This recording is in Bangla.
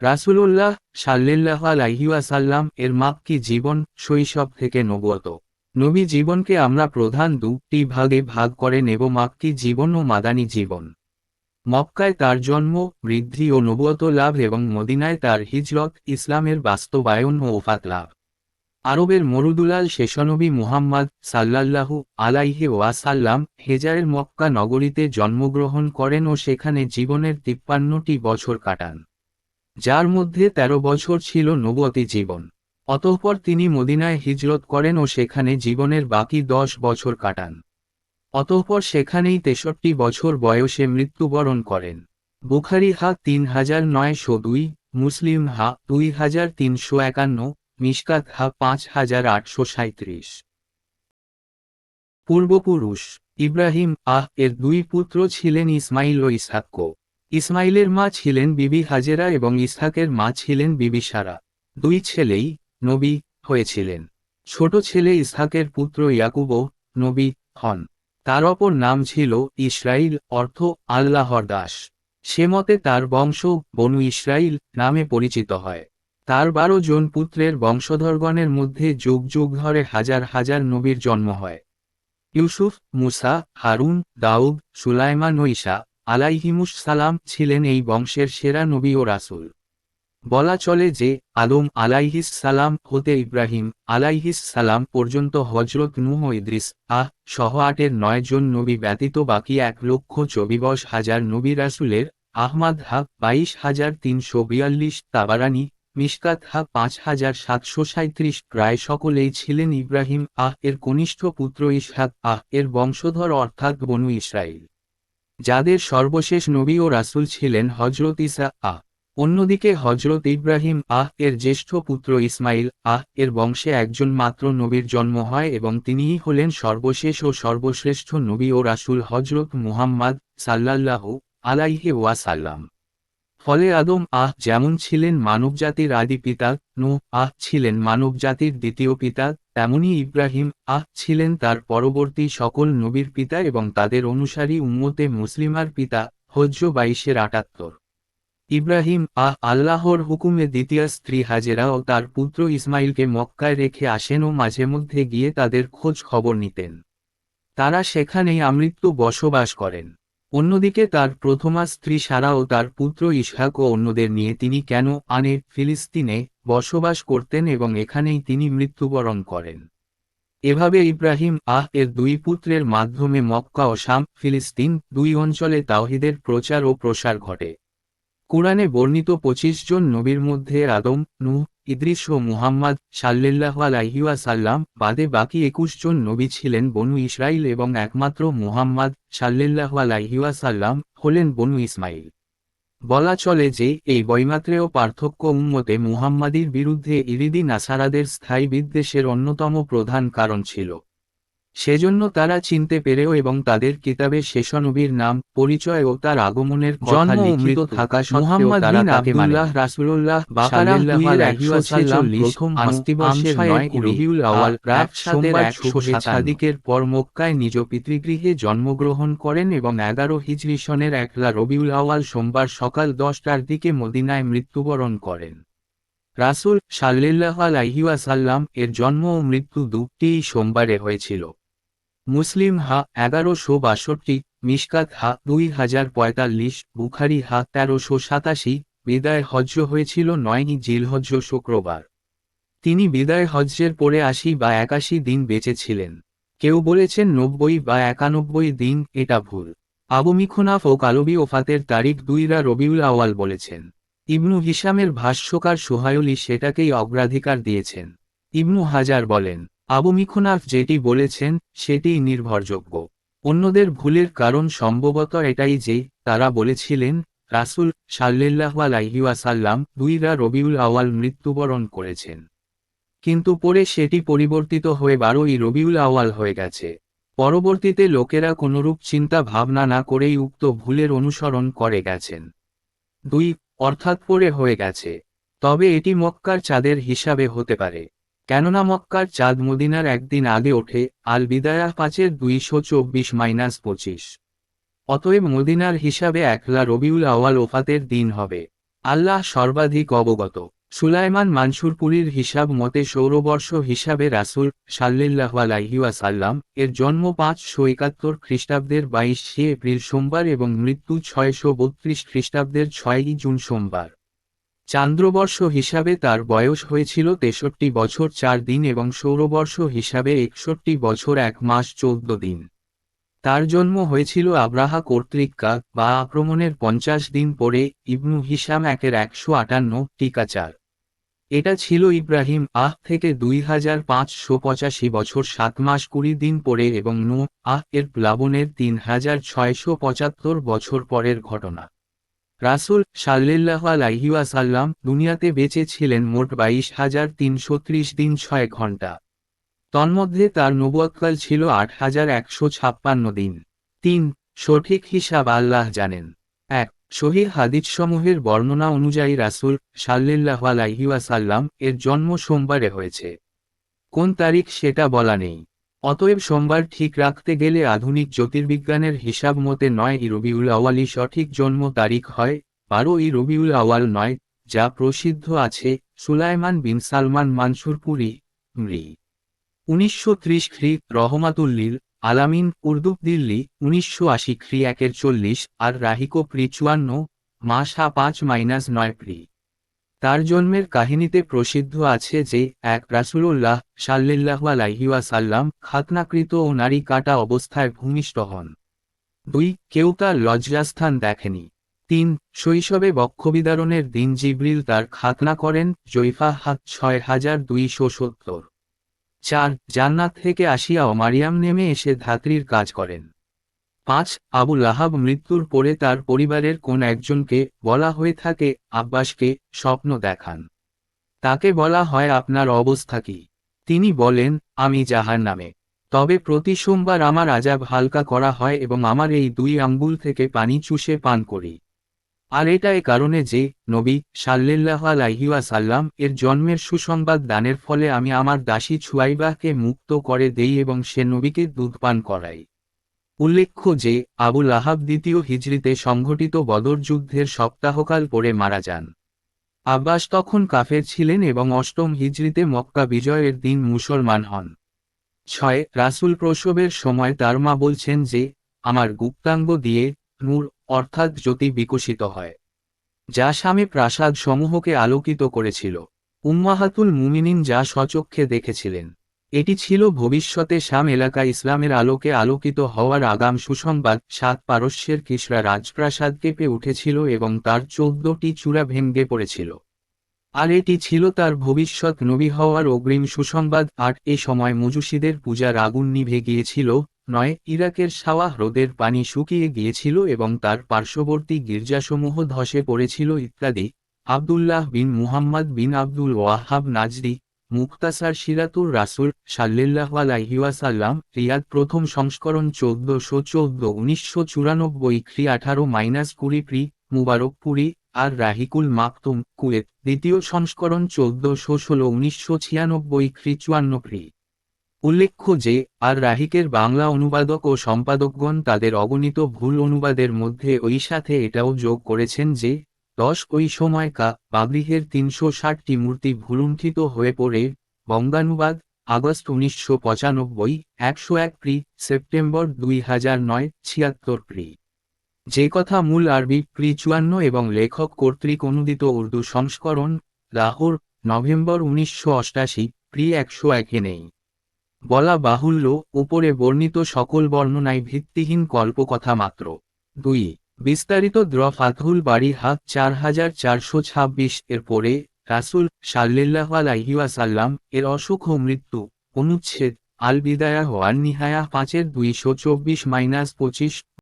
রাসূলুল্লাহ সাল্লাল্লাহু আলাইহি ওয়াসাল্লাম এর মাক্কি জীবন শৈশব থেকে নবুয়ত। নবী জীবনকে আমরা প্রধান দুটি ভাগে ভাগ করে নেব: মাক্কি জীবন ও মাদানী জীবন। মক্কায় তার জন্ম, বৃদ্ধি ও নবুয়ত লাভ এবং মদিনায় তার হিজরত, ইসলামের বাস্তবায়ন ও ওফাত লাভ। আরবের মরুদুলাল শেষনবী মুহাম্মদ সাল্লাল্লাহু আলাইহি ওয়াসাল্লাম হেজারের মক্কা নগরীতে জন্মগ্রহণ করেন ও সেখানে জীবনের 53টি বছর কাটান, যার মধ্যে 13 বছর ছিল নবুয়তি জীবন। অতঃপর তিনি মদিনায় হিজরত করেন ও সেখানে জীবনের বাকি 10 বছর কাটান। অতঃপর সেখানেই 63 বছর বয়সে মৃত্যুবরণ করেন। বুখারী হা 3902, মুসলিম হা 2351, মিশকাত হা 5837। পূর্বপুরুষ: ইব্রাহিম এর দুই পুত্র ছিলেন ইসমাইল ও ইসহাক। ইসমাইলের মা ছিলেন বিবি হাজেরা এবং ইসহাকের মা ছিলেন বিবি সারা। দুই ছেলেই নবী হয়েছিলেন। ছোট ছেলে ইসহাকের পুত্র ইয়াকুবও নবী হন। তার অপর নাম ছিল ইসরাইল, অর্থ আল্লাহর দাস। সে মতে তার বংশ বনু ইসরাইল নামে পরিচিত হয়। তার 12 জন পুত্রের বংশধরগণের মধ্যে যুগ যুগ ধরে হাজার হাজার নবীর জন্ম হয়। ইউসুফ, মুসা, হারুন, দাউদ, সুলাইমান ও ঈসা আলাইহিমুস সালাম ছিলেন এই বংশের সেরা নবী ও রাসূল। বলা চলে যে আদম আলাইহিস সালাম হতে ইব্রাহিম আলাইহিস সালাম পর্যন্ত হযরত নূহ ও ইদ্রিস সহ 9 জন নবী ব্যতীত বাকি 1,24,000 নবী রাসূলের আহমাদ 22,342, তাবারানী মিশকাত 5,737 প্রায় সকলেই ছিলেন ইব্রাহিম এর কনিষ্ঠ পুত্র ইসহাক এর বংশধর, অর্থাৎ বনু ইসরাইল, যাদের সর্বশেষ নবী ও রাসূল ছিলেন হযরত ঈসা অন্যদিকে হযরত ইব্রাহিম এর জ্যেষ্ঠ পুত্র ইসমাইল এর বংশে একজন মাত্র নবীর জন্ম হয় এবং তিনিই হলেন সর্বশেষ ও সর্বশ্রেষ্ঠ নবী ও রাসূল হযরত মুহাম্মদ সাল্লাল্লাহু আলাইহি ওয়াসাল্লাম। ফলে আদম যেমন ছিলেন মানবজাতির আদি পিতা, নূহ ছিলেন মানবজাতির দ্বিতীয় পিতা, তেমনি ইব্রাহিম ছিলেন তার পরবর্তী সকল নবীর পিতা এবং তাদের অনুসারী উম্মতে মুসলিমার পিতা। হজ্জ 22-78। ইব্রাহিম আল্লাহর হুকুমে দ্বিতীয় স্ত্রী হাজেরা ও তার পুত্র ইসমাইলকে মক্কায় রেখে আসেন ও মাঝে মধ্যে গিয়ে তাদের খোঁজ খবর নিতেন। তারা সেখানেই আমৃত্যু বসবাস করেন। অন্যদিকে তার প্রথমা স্ত্রী সারা ও তার পুত্র ইসহাক ও অন্যদের নিয়ে তিনি কেনআনে ফিলিস্তিনে বসবাস করতেন এবং এখানেই তিনি মৃত্যুবরণ করেন। এভাবে ইব্রাহিম এর দুই পুত্রের মাধ্যমে মক্কা ও শাম ফিলিস্তিন দুই অঞ্চলে তাওহীদের প্রচার ও প্রসার ঘটে। কুরআনে বর্ণিত 25 জন নবীর মধ্যে আদম, নূহ, ইদ্রিস ও মুহাম্মদ সাল্লাল্লাহু আলাইহি ওয়াসাল্লাম বাদে বাকি 21 জন নবী ছিলেন বনু ইসরাইল এবং একমাত্র মুহাম্মদ সাল্লাল্লাহু আলাইহি ওয়াসাল্লাম হলেন বনু ইসমাইল। বলা চলে যে এই বৈমাত্রেয় পার্থক্য উম্মতে মুহাম্মাদির বিরুদ্ধে ইহুদি নাসারাদের স্থায়ী বিদ্বেষের অন্যতম প্রধান কারণ ছিল। সেজন্য তারা চিনতে পেরেও এবং তাদের কিতাবে শেষ নবীর নাম, পরিচয় ও তার আগমনের কথা লিখিত থাকা সত্ত্বেও তারা তাকে মানে। রাসূলুল্লাহ সাল্লাল্লাহু আলাইহি ওয়াসাল্লাম প্রথম আস্তিবর্ষের 9 রবিউল আউয়াল সোমবার সাদিকের পর মক্কায় নিজ পিতৃগৃহে জন্মগ্রহণ করেন এবং 11 হিজরি সনের 1 রবিউল আউয়াল সোমবার সকাল 10টার দিকে মদিনায় মৃত্যুবরণ করেন। রাসূল সাল্লাল্লাহু আলাইহি ওয়াসাল্লাম এর জন্ম ও মৃত্যু দুটিই সোমবারে হয়েছিল। মুসলিম 1162, মিশকাত 2045, বুখারী 1387। বিদায় হজ্জ হয়েছিল 9 জিলহজ্জ শুক্রবার। তিনি বিদায় হজ্জের পরে 80 বা 81 দিন বেঁচে ছিলেন। কেউ বলেছেন 90 বা 91 দিন, এটা ভুল। আবু মিখনাফ ও কালবি ওফাতের তারিখ 2 রবিউল আউয়াল বলেছেন। ইবনু হিশামের ভাষ্যকার সুহায়লী সেটাকেই অগ্রাধিকার দিয়েছেন। ইবনু হাজার বলেন, আবু মিখনাফ যেটি বলেছেন সেটিই নির্ভরযোগ্য। অন্যদের ভুলের কারণ সম্ভবত এটাই যে তারা বলেছিলেন রাসূল সাল্লাল্লাহু আলাইহি ওয়াসাল্লাম 2 রবিউল আউয়াল মৃত্যুবরণ করেছেন, কিন্তু পরে সেটি পরিবর্তিত হয়ে 12 রবিউল আউয়াল হয়ে গেছে। পরবর্তীতে লোকেরা কোনরূপ চিন্তা ভাবনা না করেই উক্ত ভুলের অনুসরণ করে গেছেন। 2 অর্থাৎ পরে হয়ে গেছে। তবে এটি মক্কার চাঁদের হিসাবে হতে পারে, কেননা মক্কার চাঁদ মদিনার একদিন আগে ওঠে। আল বিদায়া 5-224-25। অতএব মদিনার হিসাবে 1 রবিউল আউয়াল ওফাতের দিন হবে। আল্লাহ সর্বাধিক অবগত। সুলাইমান মানসুরপুরীর হিসাব মতে সৌরবর্ষ হিসাবে রাসূল সাল্লাল্লাহু আলাইহি ওয়াসাল্লাম এর জন্ম 571 খ্রিস্টাব্দের 22 এপ্রিল সোমবার এবং মৃত্যু 632 খ্রিস্টাব্দের 6 জুন সোমবার। চান্দ্রবর্ষ হিসাবে তার বয়স হয়েছিল 63 বছর 4 দিন এবং সৌরবর্ষ হিসাবে 61 বছর 1 মাস 14 দিন। তার জন্ম হয়েছিল আব্রাহা কর্তৃক বা আক্রমণের 50 দিন পরে। ইবনু হিশাম 1/158 টিকাচার। এটা ছিল ইব্রাহিম থেকে 2585 বছর 7 মাস 20 দিন পরে এবং নূহ এর প্লাবনের 3675 বছর পরের ঘটনা। রাসূল সাল্লাল্লাহু আলাইহি ওয়াসাল্লাম দুনিয়াতে বেঁচে ছিলেন মোট 22,330 দিন 6 ঘন্টা। তন্মধ্যে তার নবুয়তকাল ছিল 8,156 দিন। 3. সঠিক হিসাব আল্লাহ জানেন। 1. সহিহ হাদিসসমূহের বর্ণনা অনুযায়ী রাসূল সাল্লাল্লাহু আলাইহি ওয়াসাল্লাম এর জন্ম সোমবারে হয়েছে। কোন তারিখ সেটা বলা নেই। অতএব সোমবার ঠিক রাখতে গেলে আধুনিক জ্যোতির্বিজ্ঞানের হিসাব মতে 9ই রবিউল আউয়ালই সঠিক জন্ম তারিখ হয়। 12ই রবিউল আউয়াল নয়, যা প্রসিদ্ধ আছে সুলাইমান বিন সালমান মানসুরপুরী মৃ 1930 খ্রি. রহমাতুল্লিল আলামিন উর্দু দিল্লি 1980 খ্রি. 1/40 আর রাহিকো প্রি 54 মাসা 5-9 প্রি। তার জন্মের কাহিনীতে প্রসিদ্ধ আছে যে রাসূলুল্লাহ সাল্লাল্লাহু আলাইহি ওয়াসাল্লাম খাতনাকৃত ও নারী কাটা অবস্থায় ভূমিষ্ঠ হন। 2. কেউ তার লজ্জাস্থান দেখেনি। 3. শৈশবে বক্ষবিদারণের দিন জিবরিল তার খাতনা করেন। জৈফা 6270। 4. জান্নাত থেকে আসিয়া মারিয়াম নেমে এসে ধাত্রীর কাজ করেন। 5. আবু লাহাব মৃত্যুর পরে তার পরিবারের কোন একজনকে, বলা হয়ে থাকে আব্বাসকে, স্বপ্ন দেখান। তাকে বলা হয় আপনার অবস্থা কি? তিনি বলেন, আমি জাহান্নামে। তবে প্রতি সোমবার আমার আযাব হালকা করা হয় এবং আমার এই 2 আঙ্গুল থেকে পানি চুষে পান করি। আর এটা এ কারণে যে নবী সাল্লাল্লাহু আলাইহি ওয়াসাল্লাম এর জন্মের সুসংবাদ দানের ফলে আমি আমার দাসী ছুয়াইবাকে মুক্ত করে দেই এবং সে নবীকে দুধ পান করাই। উল্লেখ্য যে আবু লাহাব 2য় হিজরিতে সংঘটিত বদর যুদ্ধের সপ্তাহকাল পরে মারা যান। আব্বাস তখন কাফের ছিলেন এবং 8ম হিজরিতে মক্কা বিজয়ের দিন মুসলমান হন। 6. রাসূল প্রসবের সময় তার মা বলছেন যে আমার গুপ্তাঙ্গ দিয়ে নূর অর্থাৎ জ্যোতি বিকশিত হয়, যা শামে প্রাসাদ সমূহকে আলোকিত করেছিল। উম্মাহাতুল মুমিনিন যা স্বচক্ষে দেখেছিলেন। এটি ছিল ভবিষ্যতে শাম এলাকা ইসলামের আলোকে আলোকিত হওয়ার আগাম সুসংবাদ। 7. পারস্যের কিসরা রাজপ্রাসাদ কেঁপে উঠেছিল এবং তার 14টি চূড়া ভেঙে পড়েছিল। আর এটি ছিল তার ভবিষ্যৎ নবী হওয়ার অগ্রিম সুসংবাদ। 8. এ সময় মজুসীদের পূজার আগুন নিভে গিয়েছিল। 9. ইরাকের সাওয়া হ্রদের পানি শুকিয়ে গিয়েছিল এবং তার পার্শ্ববর্তী গির্জাসমূহ ধসে পড়েছিল ইত্যাদি। আবদুল্লাহ বিন মুহাম্মদ বিন আব্দুল ওয়াহাব নাজরি মুখতাসার সিরাতুর রাসূল সাল্লাল্লাহু আলাইহি ওয়াসাল্লাম রিয়াদ প্রথম সংস্করণ 1414 1994 খ্রি. 18-20 প্রি. মুবারকপুরি আর রাহিকুল মাকতুম কুয়েত দ্বিতীয় সংস্করণ 1416 1996 খ্রি. 54 প্রি। উল্লেখ্য যে আর রাহিকের বাংলা অনুবাদক ও সম্পাদকগণ তাদের অগণিত ভুল অনুবাদের মধ্যে ওই সাথে এটাও যোগ করেছেন যে ওই সময় বাবলিহের 360টি মূর্তি ভুলুণ্ঠিত হয়ে পড়ে। বঙ্গানুবাদ আগস্ট 1995 101 প্রি. September 2009 76 pre. যে কথা মূল আরবি প্রি 54 এবং লেখক কর্তৃক অনুদিত উর্দু সংস্করণ লাহোর নভেম্বর 1988 প্রি 101 নেই। বলা বাহুল্য উপরে বর্ণিত সকল বর্ণনায় ভিত্তিহীন কল্পকথা মাত্র। 2. বিস্তারিত ফাতহুল বারী 4426 এর পরে রাসূল সাল্লাল্লাহু আলাইহি ওয়াসাল্লাম এর অসুখ ও মৃত্যু অনুচ্ছেদ আল বিদায়া ওয়ান নিহায়া 5-224-25